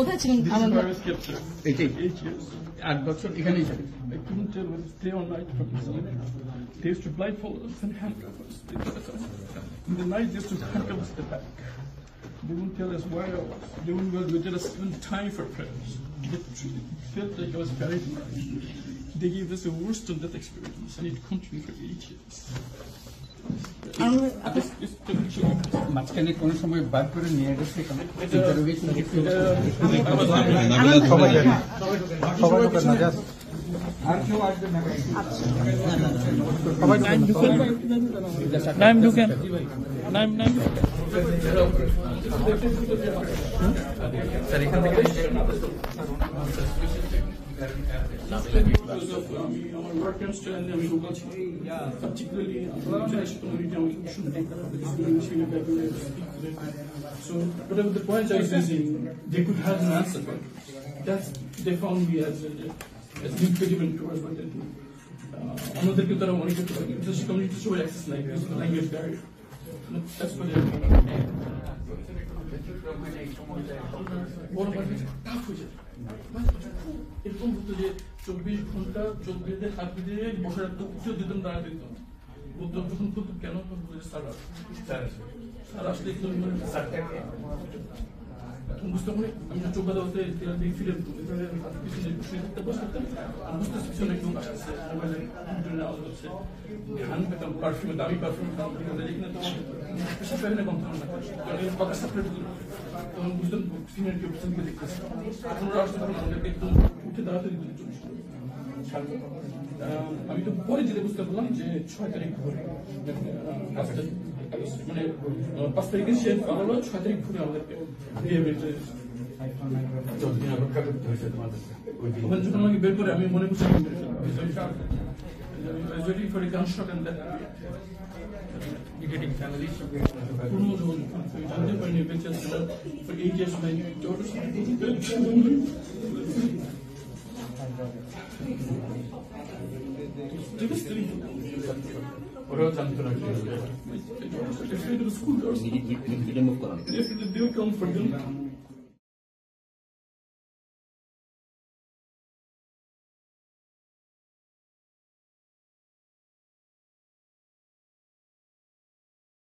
কোথায় ছিলেন? এই যে 8 বছর এখানেই ছিলেন। I couldn't tell whether it's day or night from the sun. They used to blindfold us and handcuff us. In the night, they used to handcuff us at the back. They wouldn't tell us where I was. They wouldn't let us even time for prayers. It felt like I was buried alive. They gave us the worst of that experience, and it continued for 8 years. মাঝখানে কোন সময় বার করে নিয়ে গেছে Because of our work and particularly international community, we shouldn't take that because we should have to speak to them. So whatever the point I was using, they could have an answer, but that's they found me as impediment towards what they do. Another people that I want to get to because the community should access like this language barrier. That's what they're doing. এরকম হতো যে 24 ঘন্টা চোখ বেঁধে হাত বেঁধে বসে রাখতো, উঠে দিতাম, দাঁড়া দিতাম। বলতো যখন বলতো কেন স্যার আসলে বুঝতে পারি আমি চোখ বাঁধা বলতে ফিরে পিছনে বসে থাকতাম আর বুঝতে পিছনে একদম আসতেছে মোবাইলে আওয়াজ হচ্ছে, ঘ্রাণ পেতাম, পারফিউমে দামি পারফিউম এখানে তো পেশা পেখানে কম থাকুন না কথা সাপ্রেট তখন বুঝতাম সিনিয়র কেউ পিছনকে দেখতেছে। ওরা আসতে তখন আমাদেরকে একদম উঠে দাঁড়াতে দিত। আমি তো পরে যেতে বুঝতে পারলাম যে 6 তারিখ ভোরে মানে 5 তারিখে সে পালালো, 6 তারিখ ভোরে আমাদেরকে ওখানে যখন আমাকে বের করে আমি মনে করছি for a gunshot and that getting family জানতে পারিনি বেঁচে আছে for 8 years my daughter ওরাও জানতো না school they will come for them